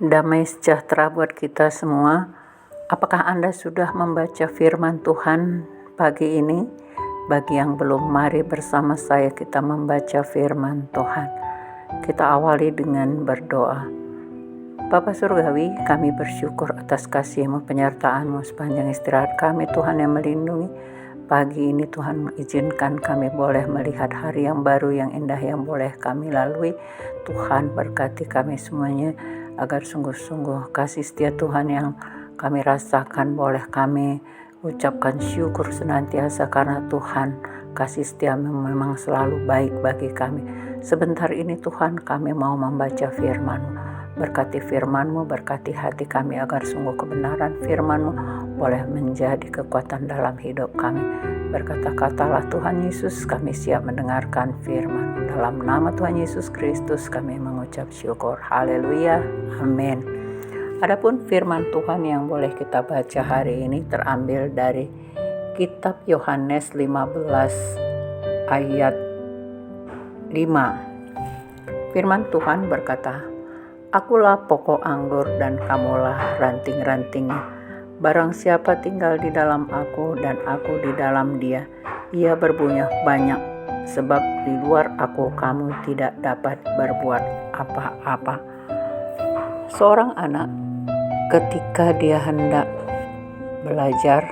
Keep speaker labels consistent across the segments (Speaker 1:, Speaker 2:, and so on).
Speaker 1: Damai sejahtera buat kita semua. Apakah Anda sudah membaca firman Tuhan pagi ini? Bagi yang belum, mari bersama saya kita membaca firman Tuhan. Kita awali dengan berdoa. Bapa Surgawi, kami bersyukur atas kasih-Mu, penyertaan-Mu sepanjang istirahat kami, Tuhan yang melindungi. Pagi ini Tuhan izinkan kami boleh melihat hari yang baru, yang indah yang boleh kami lalui. Tuhan berkati kami semuanya, agar sungguh-sungguh kasih setia Tuhan yang kami rasakan boleh kami ucapkan syukur senantiasa, karena Tuhan kasih setia-Mu memang selalu baik bagi kami. Sebentar ini Tuhan kami mau membaca firman-Mu. Berkati firman-Mu, berkati hati kami agar sungguh kebenaran firman-Mu boleh menjadi kekuatan dalam hidup kami. Berkata-katalah Tuhan Yesus, kami siap mendengarkan firman-Mu. Dalam nama Tuhan Yesus Kristus kami mengucap syukur. Haleluya. Amin. Adapun firman Tuhan yang boleh kita baca hari ini terambil dari kitab Yohanes 15 ayat 5. Firman Tuhan berkata, "Akulah pokok anggur dan kamulah ranting-rantingnya. Barang siapa tinggal di dalam aku dan aku di dalam dia, ia berbuah banyak, sebab di luar aku kamu tidak dapat berbuat apa-apa." Seorang anak ketika dia hendak belajar,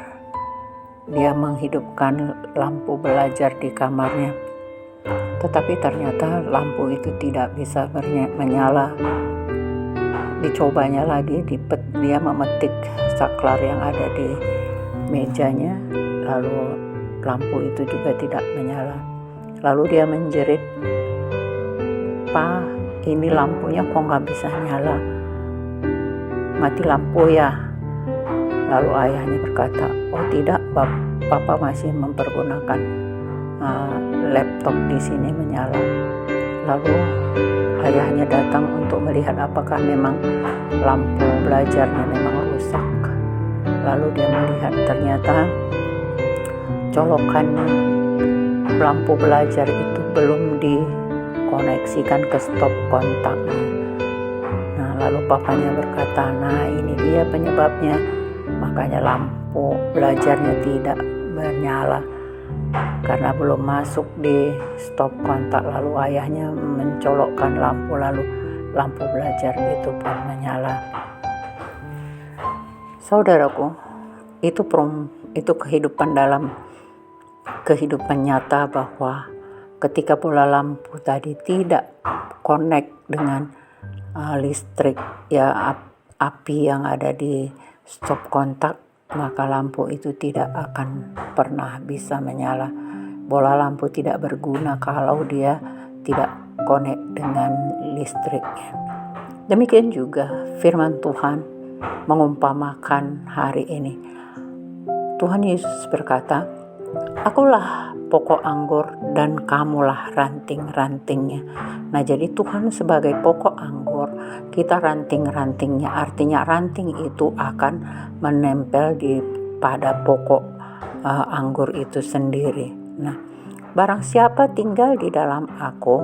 Speaker 1: dia menghidupkan lampu belajar di kamarnya. Tetapi ternyata lampu itu tidak bisa menyala. Dicobanya lagi, dia memetik saklar yang ada di mejanya, lalu lampu itu juga tidak menyala. Lalu dia menjerit, "Pa, ini lampunya kok nggak bisa nyala? Mati lampu ya?" Lalu ayahnya berkata, "Oh tidak, Papa masih mempergunakan laptop di sini menyala." Lalu ayahnya datang untuk melihat apakah memang lampu belajarnya memang rusak. Lalu dia melihat ternyata colokan lampu belajar itu belum dikoneksikan ke stop kontak. Nah, lalu papanya berkata, "Nah, ini dia penyebabnya. Makanya lampu belajarnya tidak menyala, karena belum masuk di stop kontak." Lalu ayahnya mencolokkan lampu, lalu lampu belajar itu pun menyala. Saudaraku, itu kehidupan dalam kehidupan nyata, bahwa ketika bola lampu tadi tidak connect dengan listrik, ya api yang ada di stop kontak, maka lampu itu tidak akan pernah bisa menyala. Bola lampu tidak berguna kalau dia tidak connect dengan listriknya. Demikian juga firman Tuhan mengumpamakan hari ini. Tuhan Yesus berkata, "Akulah pokok anggur dan kamulah ranting-rantingnya." Nah, jadi Tuhan sebagai pokok anggur, kita ranting-rantingnya. Artinya ranting itu akan menempel pada pokok anggur itu sendiri. Nah, barang siapa tinggal di dalam aku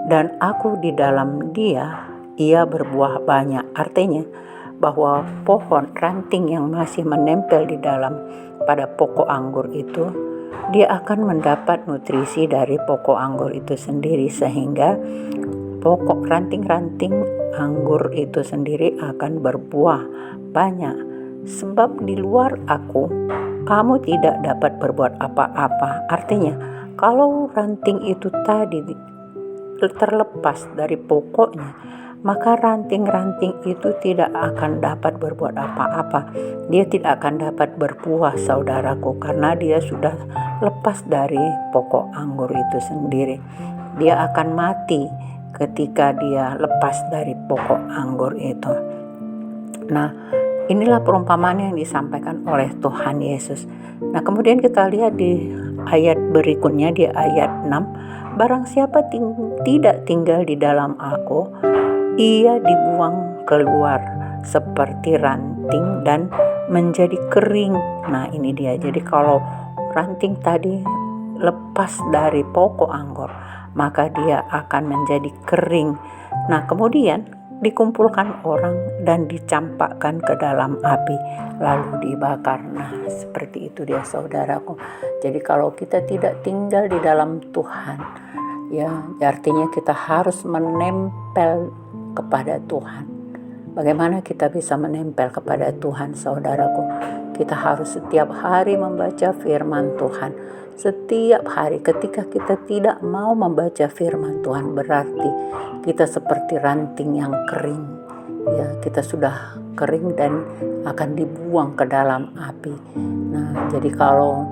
Speaker 1: dan aku di dalam dia, ia berbuah banyak. Artinya bahwa pohon ranting yang masih menempel di dalam pada pokok anggur itu, dia akan mendapat nutrisi dari pokok anggur itu sendiri, sehingga pokok ranting-ranting anggur itu sendiri akan berbuah banyak. Sebab di luar aku kamu tidak dapat berbuat apa-apa. Artinya kalau ranting itu tadi terlepas dari pokoknya, maka ranting-ranting itu tidak akan dapat berbuat apa-apa. Dia tidak akan dapat berbuah, saudaraku, karena dia sudah lepas dari pokok anggur itu sendiri. Dia akan mati ketika dia lepas dari pokok anggur itu. Nah, inilah perumpamaan yang disampaikan oleh Tuhan Yesus. Nah, kemudian kita lihat di ayat berikutnya, di ayat 6. "Barang siapa tidak tinggal di dalam aku, ia dibuang keluar seperti ranting dan menjadi kering." Nah, ini dia. Jadi kalau ranting tadi lepas dari pokok anggur, maka dia akan menjadi kering. Nah, kemudian dikumpulkan orang dan dicampakkan ke dalam api lalu dibakar. Nah, seperti itu dia saudaraku. Jadi kalau kita tidak tinggal di dalam Tuhan, ya artinya kita harus menempel kepada Tuhan. Bagaimana kita bisa menempel kepada Tuhan, saudaraku? Kita harus setiap hari membaca firman Tuhan. Setiap hari. Ketika kita tidak mau membaca firman Tuhan, berarti kita seperti ranting yang kering. Ya, kita sudah kering dan akan dibuang ke dalam api. Nah, jadi kalau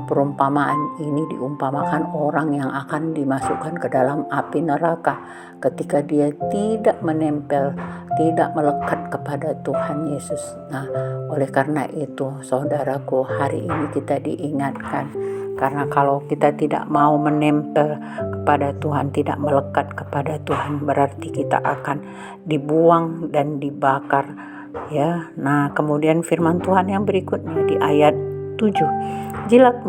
Speaker 1: perumpamaan ini diumpamakan orang yang akan dimasukkan ke dalam api neraka ketika dia tidak menempel, tidak melekat kepada Tuhan Yesus. Nah, oleh karena itu saudaraku, hari ini kita diingatkan, karena kalau kita tidak mau menempel kepada Tuhan, tidak melekat kepada Tuhan, berarti kita akan dibuang dan dibakar, ya. Nah, kemudian firman Tuhan yang berikutnya di ayat 7.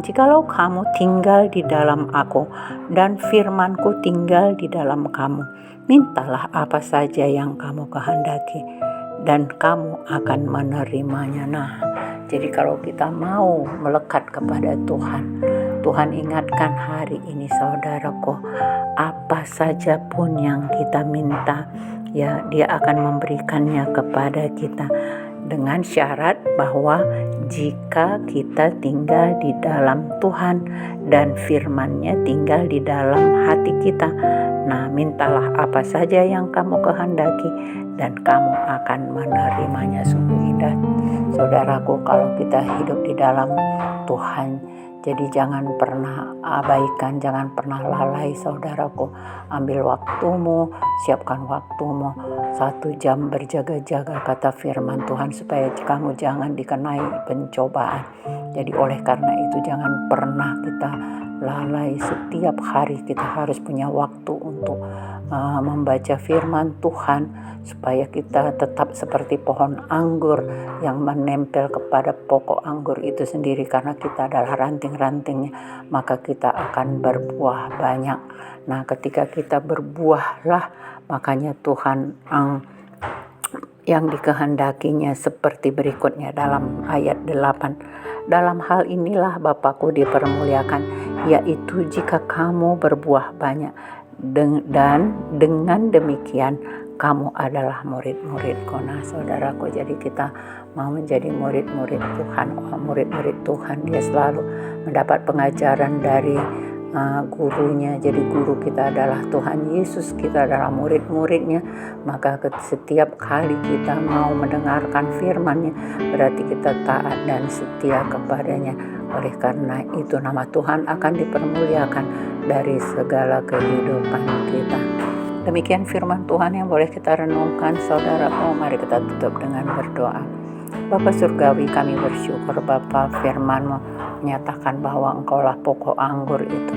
Speaker 1: Jikalau kamu tinggal di dalam aku dan firmanku tinggal di dalam kamu, mintalah apa saja yang kamu kehendaki dan kamu akan menerimanya. Nah, jadi kalau kita mau melekat kepada Tuhan, Tuhan ingatkan hari ini saudaraku, apa saja pun yang kita minta, ya Dia akan memberikannya kepada kita, dengan syarat bahwa jika kita tinggal di dalam Tuhan dan firman-Nya tinggal di dalam hati kita. Nah, mintalah apa saja yang kamu kehendaki dan kamu akan menerimanya. Sungguh indah saudaraku kalau kita hidup di dalam Tuhan. Jadi jangan pernah abaikan, jangan pernah lalai saudaraku. Ambil waktumu, siapkan waktumu 1 jam berjaga-jaga, kata firman Tuhan, supaya kamu jangan dikenai pencobaan. Jadi oleh karena itu jangan pernah kita lalai. Setiap hari kita harus punya waktu untuk membaca firman Tuhan, supaya kita tetap seperti pohon anggur yang menempel kepada pokok anggur itu sendiri, karena kita adalah ranting-rantingnya, maka kita akan berbuah banyak. Nah, ketika kita berbuahlah, makanya Tuhan yang dikehendakinya seperti berikutnya dalam ayat 8. Dalam hal inilah Bapakku dipermuliakan, yaitu jika kamu berbuah banyak, dan dengan demikian kamu adalah murid-muridku. Nah, saudaraku, jadi kita mau menjadi murid-murid Tuhan. Murid-murid Tuhan dia selalu mendapat pengajaran dari gurunya. Jadi guru kita adalah Tuhan Yesus, kita adalah murid-muridnya. Maka setiap kali kita mau mendengarkan firman-Nya, berarti kita taat dan setia kepadanya. Oleh karena itu nama Tuhan akan dipermuliakan dari segala kehidupan kita. Demikian firman Tuhan yang boleh kita renungkan, saudaraku. Mari kita tutup dengan berdoa. Bapa Surgawi, kami bersyukur Bapa, firman-Mu menyatakan bahwa Engkaulah pokok anggur itu,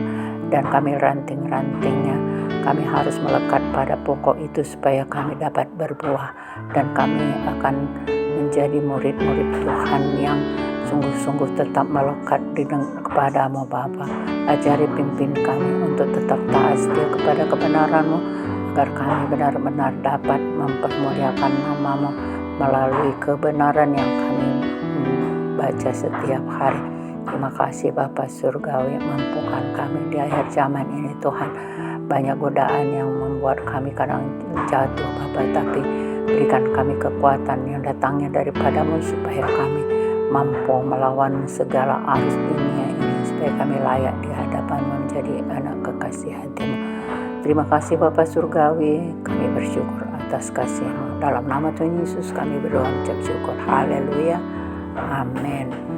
Speaker 1: dan kami ranting-rantingnya. Kami harus melekat pada pokok itu supaya kami dapat berbuah, dan kami akan menjadi murid-murid Tuhan yang sungguh-sungguh tetap melekat kepadamu Bapa. Ajari, pimpin kami untuk tetap taat setia kepada kebenaran-Mu, agar kami benar-benar dapat mempermuliakan nama-Mu melalui kebenaran yang kami baca setiap hari. Terima kasih Bapa Surgawi, mampukan kami di akhir zaman ini Tuhan. Banyak godaan yang membuat kami kadang jatuh Bapa, tapi berikan kami kekuatan yang datangnya daripada-Mu, supaya kami mampu melawan segala arus dunia ini, supaya kami layak di hadapan-Mu menjadi anak kekasih hati-Mu. Terima kasih Bapa Surgawi, kami bersyukur atas kasih-Mu. Dalam nama Tuhan Yesus kami berdoa mengucap syukur. Haleluya. Amin.